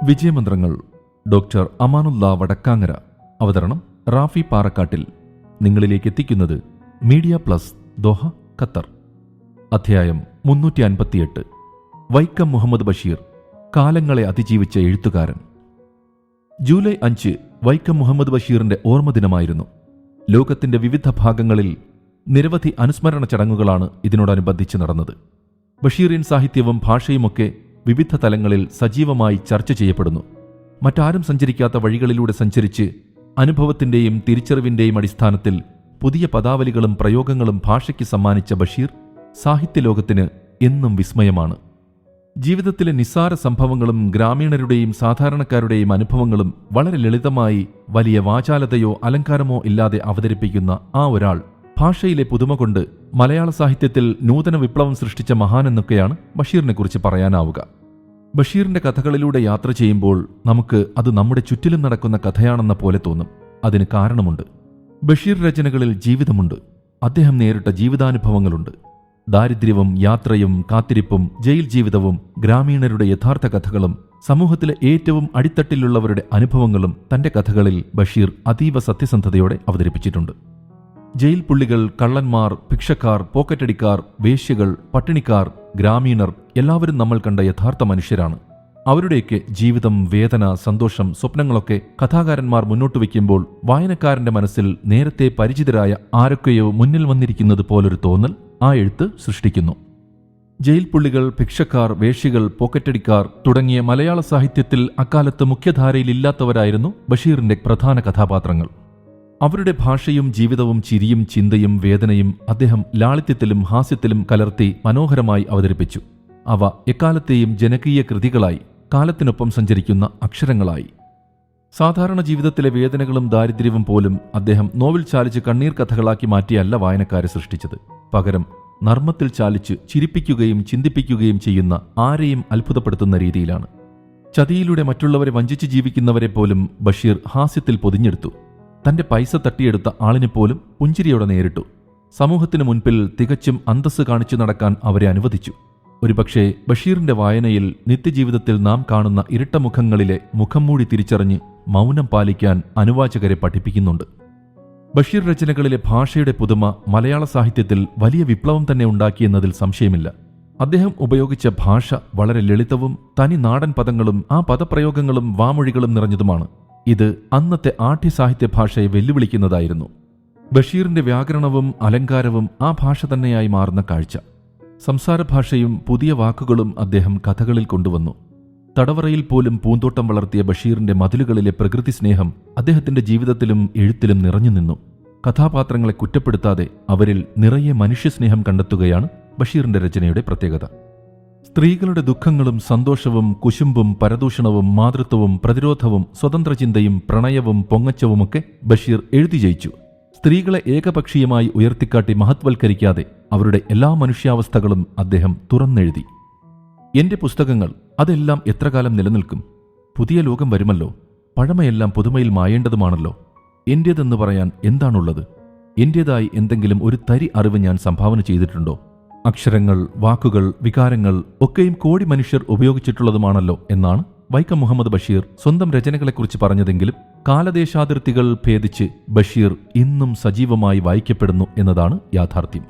വിജയമന്ത്രങ്ങൾ doctor Amanullah Vadakkangara. അവതരണം റാഫി പാറക്കാട്ടിൽ. നിങ്ങളിലേക്ക് എത്തിക്കുന്നത് മീഡിയ പ്ലസ് ദോഹ, ഖത്തർ. അധ്യായം 358. വൈക്കം മുഹമ്മദ് ബഷീർ, കാലങ്ങളെ അതിജീവിച്ച എഴുത്തുകാരൻ. ജൂലൈ 5 വൈക്കം മുഹമ്മദ് ബഷീറിന്റെ ഓർമ്മദിനമായിരുന്നു. ലോകത്തിന്റെ വിവിധ ഭാഗങ്ങളിൽ നിരവധി അനുസ്മരണ ചടങ്ങുകളാണ് ഇതിനോടനുബന്ധിച്ച് നടന്നത്. ബഷീറിൻ സാഹിത്യവും ഭാഷയുമൊക്കെ വിവിധ തലങ്ങളിൽ സജീവമായി ചർച്ച ചെയ്യപ്പെടുന്നു. മറ്റാരും സഞ്ചരിക്കാത്ത വഴികളിലൂടെ സഞ്ചരിച്ച് അനുഭവത്തിന്റെയും തിരിച്ചറിവിന്റെയും അടിസ്ഥാനത്തിൽ പുതിയ പദാവലികളും പ്രയോഗങ്ങളും ഭാഷയ്ക്ക് സമ്മാനിച്ച ബഷീർ സാഹിത്യലോകത്തിന് എന്നും വിസ്മയമാണ്. ജീവിതത്തിലെ നിസ്സാര സംഭവങ്ങളും ഗ്രാമീണരുടെയും സാധാരണക്കാരുടെയും അനുഭവങ്ങളും വളരെ ലളിതമായി വലിയ വാചാലതയോ അലങ്കാരമോ ഇല്ലാതെ അവതരിപ്പിക്കുന്ന ആ ഒരാൾ ഭാഷയിലെ പുതുമ കൊണ്ട് മലയാള സാഹിത്യത്തിൽ നൂതന വിപ്ലവം സൃഷ്ടിച്ച മഹാനെന്നൊക്കെയാണ് ബഷീറിനെക്കുറിച്ച് പറയാനാവുക. ബഷീറിന്റെ കഥകളിലൂടെ യാത്ര ചെയ്യുമ്പോൾ നമുക്ക് അത് നമ്മുടെ ചുറ്റിലും നടക്കുന്ന കഥയാണെന്ന പോലെ തോന്നും. അതിന് കാരണമുണ്ട്. ബഷീർ രചനകളിൽ ജീവിതമുണ്ട്. അദ്ദേഹം നേരിട്ട ജീവിതാനുഭവങ്ങളുണ്ട്. ദാരിദ്ര്യവും യാത്രയും കാത്തിരിപ്പും ജയിൽ ജീവിതവും ഗ്രാമീണരുടെ യഥാർത്ഥ കഥകളും സമൂഹത്തിലെ ഏറ്റവും അടിത്തട്ടിലുള്ളവരുടെ അനുഭവങ്ങളും തന്റെ കഥകളിൽ ബഷീർ അതീവ സത്യസന്ധതയോടെ അവതരിപ്പിച്ചിട്ടുണ്ട്. ജയിൽ പുള്ളികൾ, കള്ളന്മാർ, ഭിക്ഷക്കാർ, പോക്കറ്റടിക്കാർ, വേശ്യകൾ, പട്ടിണിക്കാർ, ഗ്രാമീണർ എല്ലാവരും നമ്മൾ കണ്ട യഥാർത്ഥ മനുഷ്യരാണ്. അവരുടെയൊക്കെ ജീവിതം, വേദന, സന്തോഷം, സ്വപ്നങ്ങളൊക്കെ കഥാകാരന്മാർ മുന്നോട്ട് വയ്ക്കുമ്പോൾ വായനക്കാരന്റെ മനസ്സിൽ നേരത്തെ പരിചിതരായ ആരൊക്കെയോ മുന്നിൽ വന്നിരിക്കുന്നത് പോലൊരു തോന്നൽ ആ എഴുത്ത് സൃഷ്ടിക്കുന്നു. ജയിൽ പുള്ളികൾ, ഭിക്ഷക്കാർ, വേശ്യകൾ, പോക്കറ്റടിക്കാർ തുടങ്ങിയ മലയാള സാഹിത്യത്തിൽ അക്കാലത്ത് മുഖ്യധാരയിലില്ലാത്തവരായിരുന്നു ബഷീറിന്റെ പ്രധാന കഥാപാത്രങ്ങൾ. അവരുടെ ഭാഷയും ജീവിതവും ചിരിയും ചിന്തയും വേദനയും അദ്ദേഹം ലാളിത്യത്തിലും ഹാസ്യത്തിലും കലർത്തി മനോഹരമായി അവതരിപ്പിച്ചു. അവ എക്കാലത്തെയും ജനകീയ കൃതികളായി, കാലത്തിനൊപ്പം സഞ്ചരിക്കുന്ന അക്ഷരങ്ങളായി. സാധാരണ ജീവിതത്തിലെ വേദനകളും ദാരിദ്ര്യവും പോലും അദ്ദേഹം നോവിൽ ചാലിച്ച് കണ്ണീർ കഥകളാക്കി മാറ്റിയല്ല വായനക്കാരെ സൃഷ്ടിച്ചത്. പകരം നർമ്മത്തിൽ ചാലിച്ച് ചിരിപ്പിക്കുകയും ചിന്തിപ്പിക്കുകയും ചെയ്യുന്ന, ആരെയും അത്ഭുതപ്പെടുത്തുന്ന രീതിയിലാണ്. ചതിയിലൂടെ മറ്റുള്ളവരെ വഞ്ചിച്ച് ജീവിക്കുന്നവരെ പോലും ബഷീർ ഹാസ്യത്തിൽ പൊതിഞ്ഞെടുത്തു. തന്റെ പൈസ തട്ടിയെടുത്ത ആളിനെപ്പോലും പുഞ്ചിരിയോടെ നേരിട്ടു. സമൂഹത്തിന് മുൻപിൽ തികച്ചും അന്തസ്സ് കാണിച്ചു നടക്കാൻ അവരെ അനുവദിച്ചു. ഒരുപക്ഷെ ബഷീറിന്റെ വായനയിൽ നിത്യജീവിതത്തിൽ നാം കാണുന്ന ഇരട്ട മുഖങ്ങളിലെ മുഖംമൂടി തിരിച്ചറിഞ്ഞ് മൗനം പാലിക്കാൻ അനുവാചകരെ പഠിപ്പിക്കുന്നുണ്ട്. ബഷീർ രചനകളിലെ ഭാഷയുടെ പുതുമ മലയാള സാഹിത്യത്തിൽ വലിയ വിപ്ലവം തന്നെ ഉണ്ടാക്കിയെന്നതിൽ സംശയമില്ല. അദ്ദേഹം ഉപയോഗിച്ച ഭാഷ വളരെ ലളിതവും തനി നാടൻ പദങ്ങളും ആ പദപ്രയോഗങ്ങളും വാമൊഴികളും നിറഞ്ഞതുമാണ്. ഇത് അന്നത്തെ ആഠ്യസാഹിത്യ ഭാഷയെ വെല്ലുവിളിക്കുന്നതായിരുന്നു. ബഷീറിന്റെ വ്യാകരണവും അലങ്കാരവും ആ ഭാഷ തന്നെയായി മാറുന്ന കാഴ്ച. സംസാരഭാഷയും പുതിയ വാക്കുകളും അദ്ദേഹം കഥകളിൽ കൊണ്ടുവന്നു. തടവറയിൽ പോലും പൂന്തോട്ടം വളർത്തിയ ബഷീറിന്റെ മതിലുകളിലെ പ്രകൃതി സ്നേഹം അദ്ദേഹത്തിന്റെ ജീവിതത്തിലും എഴുത്തിലും നിറഞ്ഞു നിന്നു. കഥാപാത്രങ്ങളെ കുറ്റപ്പെടുത്താതെ അവരിൽ നിറയെ മനുഷ്യസ്നേഹം കണ്ടെത്തുകയാണ് ബഷീറിന്റെ രചനയുടെ പ്രത്യേകത. സ്ത്രീകളുടെ ദുഃഖങ്ങളും സന്തോഷവും കുശുമ്പും പരദൂഷണവും മാതൃത്വവും പ്രതിരോധവും സ്വതന്ത്രചിന്തയും പ്രണയവും പൊങ്ങച്ചവുമൊക്കെ ബഷീർ എഴുതി ജയിച്ചു. സ്ത്രീകളെ ഏകപക്ഷീയമായി ഉയർത്തിക്കാട്ടി മഹത്വൽക്കരിക്കാതെ അവരുടെ എല്ലാ മനുഷ്യാവസ്ഥകളും അദ്ദേഹം തുറന്നെഴുതി. എന്റെ പുസ്തകങ്ങൾ, അതെല്ലാം എത്ര കാലം നിലനിൽക്കും? പുതിയ ലോകം വരുമല്ലോ. പഴമയെല്ലാം പുതുമയിൽ മായേണ്ടതുമാണല്ലോ. എന്റേതെന്ന് പറയാൻ എന്താണുള്ളത്? എന്റേതായി എന്തെങ്കിലും ഒരു തരി അറിവ് ഞാൻ സംഭാവന ചെയ്തിട്ടുണ്ടോ? അക്ഷരങ്ങൾ, വാക്കുകൾ, വികാരങ്ങൾ ഒക്കെയും കോടി മനുഷ്യർ ഉപയോഗിച്ചിട്ടുള്ളതുമാണല്ലോ എന്നാണ് വൈക്കം മുഹമ്മദ് ബഷീർ സ്വന്തം രചനകളെക്കുറിച്ച് പറഞ്ഞതെങ്കിലും കാലദേശാതിർത്തികൾ ഭേദിച്ച് ബഷീർ ഇന്നും സജീവമായി വായിക്കപ്പെടുന്നു എന്നതാണ് യാഥാർത്ഥ്യം.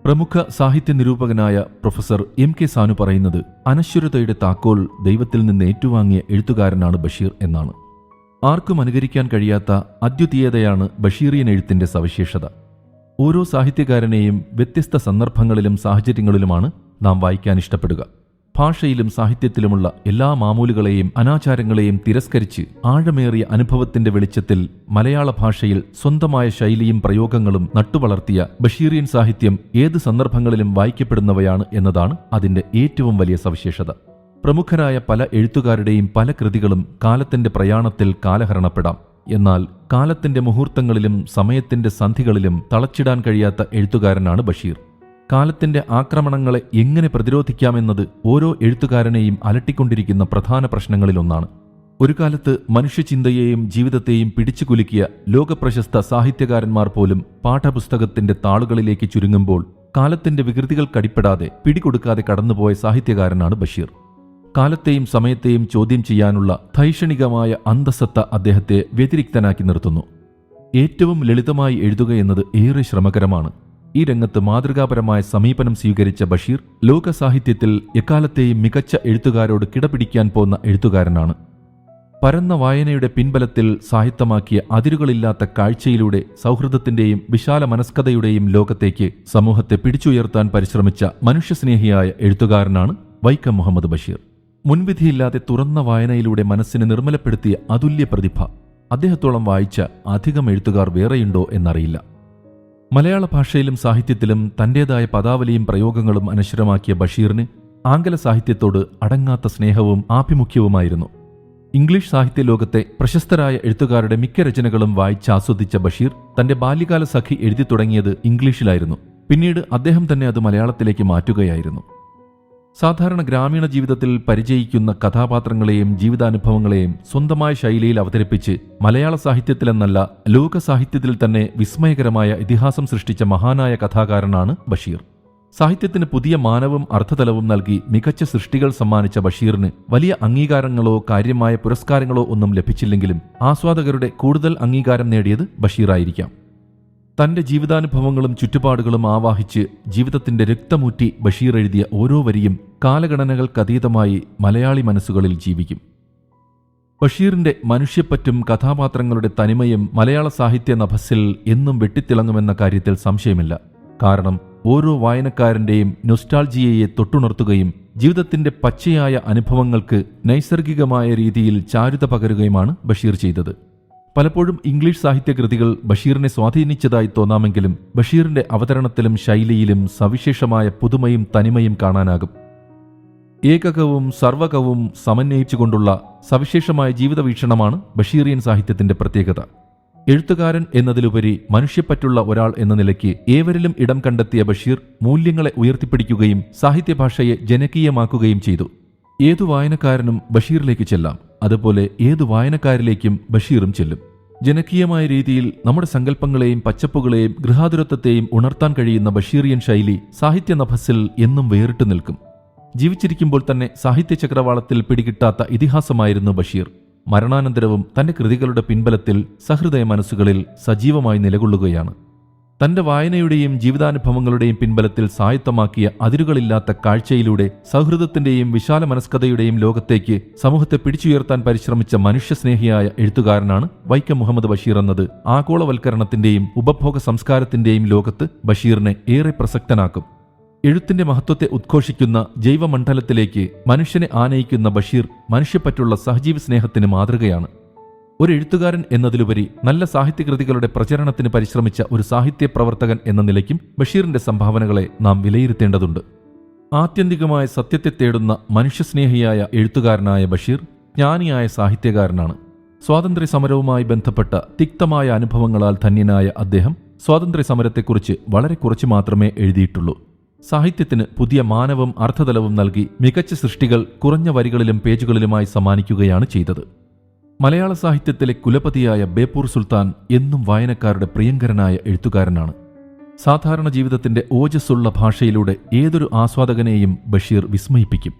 പ്രമുഖ സാഹിത്യ നിരൂപകനായ പ്രൊഫസർ MK സാനു പറയുന്നത് അനശ്വരതയുടെ താക്കോൽ ദൈവത്തിൽ നിന്ന് ഏറ്റുവാങ്ങിയ എഴുത്തുകാരനാണ് ബഷീർ എന്നാണ്. ആർക്കും അനുകരിക്കാൻ കഴിയാത്ത അദ്വിതീയതയാണ് ബഷീറിയൻ എഴുത്തിന്റെ സവിശേഷത. ഓരോ സാഹിത്യകാരനെയും വ്യത്യസ്ത സന്ദർഭങ്ങളിലും സാഹചര്യങ്ങളിലുമാണ് നാം വായിക്കാൻ ഇഷ്ടപ്പെടുക. ഭാഷയിലും സാഹിത്യത്തിലുമുള്ള എല്ലാ മാമൂലുകളെയും അനാചാരങ്ങളെയും തിരസ്കരിച്ച് ആഴമേറിയ അനുഭവത്തിന്റെ വെളിച്ചത്തിൽ മലയാള ഭാഷയിൽ സ്വന്തമായ ശൈലിയും പ്രയോഗങ്ങളും നട്ടുവളർത്തിയ ബഷീറിയൻ സാഹിത്യം ഏത് സന്ദർഭങ്ങളിലും വായിക്കപ്പെടുന്നവയാണ് എന്നതാണ് അതിന്റെ ഏറ്റവും വലിയ സവിശേഷത. പ്രമുഖരായ പല എഴുത്തുകാരുടെയും പല കൃതികളും കാലത്തിന്റെ പ്രയാണത്തിൽ കാലഹരണപ്പെടാം. എന്നാൽ കാലത്തിന്റെ മുഹൂർത്തങ്ങളിലും സമയത്തിന്റെ സന്ധികളിലും തളച്ചിടാൻ കഴിയാത്ത എഴുത്തുകാരനാണ് ബഷീർ. കാലത്തിന്റെ ആക്രമണങ്ങളെ എങ്ങനെ പ്രതിരോധിക്കാമെന്നത് ഓരോ എഴുത്തുകാരനെയും അലട്ടിക്കൊണ്ടിരിക്കുന്ന പ്രധാന പ്രശ്നങ്ങളിലൊന്നാണ്. ഒരു കാലത്ത് മനുഷ്യചിന്തയെയും ജീവിതത്തെയും പിടിച്ചുകുലുക്കിയ ലോകപ്രശസ്ത സാഹിത്യകാരന്മാർ പോലും പാഠപുസ്തകത്തിന്റെ താളുകളിലേക്ക് ചുരുങ്ങുമ്പോൾ കാലത്തിന്റെ വികൃതികൾക്കടിപ്പെടാതെ പിടികൊടുക്കാതെ കടന്നുപോയ സാഹിത്യകാരനാണ് ബഷീർ. കാലത്തെയും സമയത്തെയും ചോദ്യം ചെയ്യാനുള്ള ധൈഷണികമായ അന്തസത്ത അദ്ദേഹത്തെ വ്യതിരിക്തനാക്കി നിർത്തുന്നു. ഏറ്റവും ലളിതമായി എഴുതുക എന്നത് ഏറെ ശ്രമകരമാണ്. ഈ രംഗത്ത് മാതൃകാപരമായ സമീപനം സ്വീകരിച്ച ബഷീർ ലോകസാഹിത്യത്തിൽ എക്കാലത്തെയും മികച്ച എഴുത്തുകാരോട് കിടപിടിക്കാൻ പോന്ന എഴുത്തുകാരനാണ്. പരന്ന വായനയുടെ പിൻബലത്തിൽ സാഹിത്യമാക്കിയ അതിരുകളില്ലാത്ത കാഴ്ചയിലൂടെ സൗഹൃദത്തിന്റെയും വിശാല മനസ്കതയുടെയും ലോകത്തേക്ക് സമൂഹത്തെ പിടിച്ചുയർത്താൻ പരിശ്രമിച്ച മനുഷ്യസ്നേഹിയായ എഴുത്തുകാരനാണ് വൈക്കം മുഹമ്മദ് ബഷീർ. മുൻവിധിയില്ലാതെ തുറന്ന വായനയിലൂടെ മനസ്സിനെ നിർമ്മലപ്പെടുത്തിയ അതുല്യ പ്രതിഭ. അദ്ദേഹത്തോളം വായിച്ച അധികം എഴുത്തുകാർ വേറെയുണ്ടോ എന്നറിയില്ല. മലയാള ഭാഷയിലും സാഹിത്യത്തിലും തന്റേതായ പദാവലിയും പ്രയോഗങ്ങളും അനശ്വരമാക്കിയ ബഷീറിന് ആംഗല സാഹിത്യത്തോട് അടങ്ങാത്ത സ്നേഹവും ആഭിമുഖ്യവുമായിരുന്നു. ഇംഗ്ലീഷ് സാഹിത്യ ലോകത്തെ പ്രശസ്തരായ എഴുത്തുകാരുടെ മിക്ക രചനകളും വായിച്ചാസ്വദിച്ച ബഷീർ തന്റെ ബാല്യകാല സഖി എഴുതി തുടങ്ങിയത് ഇംഗ്ലീഷിലായിരുന്നു. പിന്നീട് അദ്ദേഹം തന്നെ അത് മലയാളത്തിലേക്ക് മാറ്റുകയായിരുന്നു. സാധാരണ ഗ്രാമീണ ജീവിതത്തിൽ പരിചയിക്കുന്ന കഥാപാത്രങ്ങളെയും ജീവിതാനുഭവങ്ങളെയും സ്വന്തമായ ശൈലിയിൽ അവതരിപ്പിച്ച് മലയാള സാഹിത്യത്തിലെന്നല്ല ലോക സാഹിത്യത്തിൽ തന്നെ വിസ്മയകരമായ ഇതിഹാസം സൃഷ്ടിച്ച മഹാനായ കഥാകാരനാണ് ബഷീർ. സാഹിത്യത്തിന് പുതിയ മാനവും അർത്ഥതലവും നൽകി മികച്ച സൃഷ്ടികൾ സമ്മാനിച്ച ബഷീറിന് വലിയ അംഗീകാരങ്ങളോ കാര്യമായ പുരസ്കാരങ്ങളോ ഒന്നും ലഭിച്ചില്ലെങ്കിലും ആസ്വാദകരുടെ കൂടുതൽ അംഗീകാരം നേടിയത് ബഷീറായിരിക്കാം. തന്റെ ജീവിതാനുഭവങ്ങളും ചുറ്റുപാടുകളും ആവാഹിച്ച് ജീവിതത്തിന്റെ രക്തമൂറ്റി ബഷീർ എഴുതിയ ഓരോ വരിയും കാലഗണനകൾക്കതീതമായി മലയാളി മനസ്സുകളിൽ ജീവിക്കും. ബഷീറിന്റെ മനുഷ്യപ്പറ്റും കഥാപാത്രങ്ങളുടെ തനിമയും മലയാള സാഹിത്യ നഭസ്സിൽ എന്നും വെട്ടിത്തിളങ്ങുമെന്ന കാര്യത്തിൽ സംശയമില്ല. കാരണം ഓരോ വായനക്കാരന്റെയും നൊസ്റ്റാൾജിയയെ തൊട്ടുണർത്തുകയും ജീവിതത്തിന്റെ പച്ചയായ അനുഭവങ്ങൾക്ക് നൈസർഗികമായ രീതിയിൽ ചാരുത പകരുകയുമാണ് ബഷീർ ചെയ്തത്. പലപ്പോഴും ഇംഗ്ലീഷ് സാഹിത്യകൃതികൾ ബഷീറിനെ സ്വാധീനിച്ചതായി തോന്നാമെങ്കിലും ബഷീറിന്റെ അവതരണത്തിലും ശൈലിയിലും സവിശേഷമായ പുതുമയും തനിമയും കാണാനാകും. ഏകകവും സർവകവും സമന്വയിച്ചുകൊണ്ടുള്ള സവിശേഷമായ ജീവിതവീക്ഷണമാണ് ബഷീറിയൻ സാഹിത്യത്തിന്റെ പ്രത്യേകത. എഴുത്തുകാരൻ എന്നതിലുപരി മനുഷ്യപ്പറ്റുള്ള ഒരാൾ എന്ന നിലയ്ക്ക് ഏവരിലും ഇടം കണ്ടെത്തിയ ബഷീർ മൂല്യങ്ങളെ ഉയർത്തിപ്പിടിക്കുകയും സാഹിത്യഭാഷയെ ജനകീയമാക്കുകയും ചെയ്തു. ഏതു വായനക്കാരനും ബഷീറിലേക്ക് ചെല്ലാം, അതുപോലെ ഏതു വായനക്കാരിലേക്കും ബഷീറും ചെല്ലും. ജനകീയമായ രീതിയിൽ നമ്മുടെ സങ്കല്പങ്ങളെയും പച്ചപ്പുകളെയും ഗൃഹാതുരത്വത്തെയും ഉണർത്താൻ കഴിയുന്ന ബഷീറിയൻ ശൈലി സാഹിത്യ നഭസ്സിൽ എന്നും വേറിട്ടു നിൽക്കും. ജീവിച്ചിരിക്കുമ്പോൾ തന്നെ സാഹിത്യ ചക്രവാളത്തിൽ പിടികിട്ടാത്ത ഇതിഹാസമായിരുന്നു ബഷീർ. മരണാനന്തരവും തന്റെ കൃതികളുടെ പിൻബലത്തിൽ സഹൃദയ മനസ്സുകളിൽ സജീവമായി നിലകൊള്ളുകയാണ്. തന്റെ വായനയുടെയും ജീവിതാനുഭവങ്ങളുടെയും പിൻബലത്തിൽ സായത്തമാക്കിയ അതിരുകളില്ലാത്ത കാഴ്ചയിലൂടെ സൗഹൃദത്തിന്റെയും വിശാല മനസ്കതയുടെയും ലോകത്തേക്ക് സമൂഹത്തെ പിടിച്ചുയർത്താൻ പരിശ്രമിച്ച മനുഷ്യസ്നേഹിയായ എഴുത്തുകാരനാണ് വൈക്കം മുഹമ്മദ് ബഷീർ എന്നത് ആഗോളവൽക്കരണത്തിന്റെയും ഉപഭോഗ സംസ്കാരത്തിന്റെയും ലോകത്ത് ബഷീറിനെ ഏറെ പ്രസക്തനാക്കും. എഴുത്തിന്റെ മഹത്വത്തെ ഉദ്ഘോഷിക്കുന്ന ജൈവമണ്ഡലത്തിലേക്ക് മനുഷ്യനെ ആനയിക്കുന്ന ബഷീർ മനുഷ്യപ്പറ്റുള്ള സഹജീവി സ്നേഹത്തിന് മാതൃകയാണ്. ഒരു എഴുത്തുകാരൻ എന്നതിലുപരി നല്ല സാഹിത്യകൃതികളുടെ പ്രചരണത്തിന് പരിശ്രമിച്ച ഒരു സാഹിത്യ പ്രവർത്തകൻ എന്ന നിലയ്ക്കും ബഷീറിന്റെ സംഭാവനകളെ നാം വിലയിരുത്തേണ്ടതുണ്ട്. ആത്യന്തികമായ സത്യത്തെ തേടുന്ന മനുഷ്യസ്നേഹിയായ എഴുത്തുകാരനായ ബഷീർ ജ്ഞാനിയായ സാഹിത്യകാരനാണ്. സ്വാതന്ത്ര്യ സമരവുമായി ബന്ധപ്പെട്ട തിക്തമായ അനുഭവങ്ങളാൽ ധന്യനായ അദ്ദേഹം സ്വാതന്ത്ര്യ സമരത്തെക്കുറിച്ച് വളരെ കുറച്ച് മാത്രമേ എഴുതിയിട്ടുള്ളൂ. സാഹിത്യത്തിന് പുതിയ മാനവും അർത്ഥതലവും നൽകി മികച്ച സൃഷ്ടികൾ കുറഞ്ഞ വരികളിലും പേജുകളിലുമായി സമ്മാനിക്കുകയാണ് ചെയ്തത്. മലയാള സാഹിത്യത്തിലെ കുലപതിയായ ബേപ്പൂർ സുൽത്താൻ എന്നും വായനക്കാരുടെ പ്രിയങ്കരനായ എഴുത്തുകാരനാണ്. സാധാരണ ജീവിതത്തിന്റെ ഓജസ്സുള്ള ഭാഷയിലൂടെ ഏതൊരു ആസ്വാദകനെയും ബഷീർ വിസ്മയിപ്പിക്കും.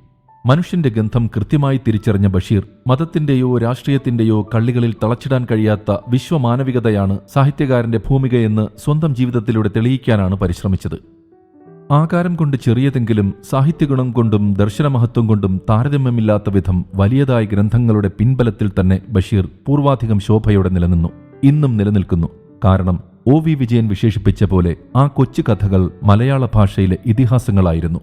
മനുഷ്യന്റെ ഗന്ധം കൃത്യമായി തിരിച്ചറിഞ്ഞ ബഷീർ മതത്തിന്റെയോ രാഷ്ട്രീയത്തിന്റെയോ കള്ളികളിൽ തളച്ചിടാൻ കഴിയാത്ത വിശ്വമാനവികതയാണ് സാഹിത്യകാരന്റെ ഭൂമികയെന്ന് സ്വന്തം ജീവിതത്തിലൂടെ തെളിയിക്കാനാണ് പരിശ്രമിച്ചത്. ആകാരം കൊണ്ട് ചെറിയതെങ്കിലും സാഹിത്യഗുണം കൊണ്ടും ദർശനമഹത്വം കൊണ്ടും താരതമ്യമില്ലാത്ത വിധം വലിയതായ ഗ്രന്ഥങ്ങളുടെ പിൻബലത്തിൽ തന്നെ ബഷീർ പൂർവാധികം ശോഭയോടെ നിലനിന്നു, ഇന്നും നിലനിൽക്കുന്നു. കാരണം OV വിജയൻ വിശേഷിപ്പിച്ച പോലെ ആ കൊച്ചു കഥകൾ മലയാള ഭാഷയിലെ ഇതിഹാസങ്ങളായിരുന്നു.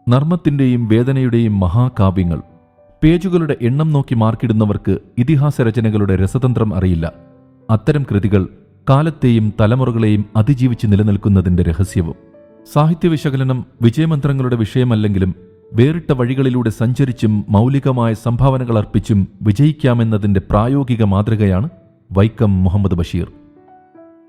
നർമ്മത്തിന്റെയും വേദനയുടെയും മഹാകാവ്യങ്ങൾ. പേജുകളുടെ എണ്ണം നോക്കി മാർക്കിടുന്നവർക്ക് ഇതിഹാസ രചനകളുടെ രസതന്ത്രം അറിയില്ല. അത്തരം കൃതികൾ കാലത്തെയും തലമുറകളെയും അതിജീവിച്ച് നിലനിൽക്കുന്നതിന്റെ രഹസ്യവും. സാഹിത്യ വിശകലനം വിജയമന്ത്രങ്ങളുടെ വിഷയമല്ലെങ്കിലും വേറിട്ട വഴികളിലൂടെ സഞ്ചരിച്ചും മൗലികമായ സംഭാവനകൾ അർപ്പിച്ചും വിജയിക്കാമെന്നതിന്റെ പ്രായോഗിക മാതൃകയാണ് വൈക്കം മുഹമ്മദ് ബഷീർ.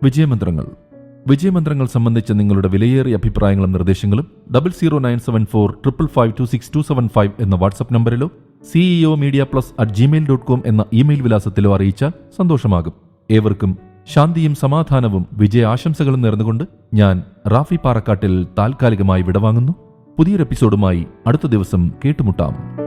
വിജയമന്ത്രങ്ങൾ സംബന്ധിച്ച നിങ്ങളുടെ വിലയേറിയ അഭിപ്രായങ്ങളും നിർദ്ദേശങ്ങളും 00974552625 എന്ന വാട്സ്ആപ്പ് നമ്പറിലോ ceomedia+@gmail.com എന്ന ഇമെയിൽ വിലാസത്തിലോ അറിയിച്ചാൽ സന്തോഷമാകും. ഏവർക്കും ശാന്തിയും സമാധാനവും വിജയാശംസകളും നേർന്നുകൊണ്ട് ഞാൻ റാഫി പാറക്കാട്ടിൽ താൽക്കാലികമായി വിടവാങ്ങുന്നു. പുതിയൊരു എപ്പിസോഡുമായി അടുത്ത ദിവസം കേട്ടുമുട്ടാം.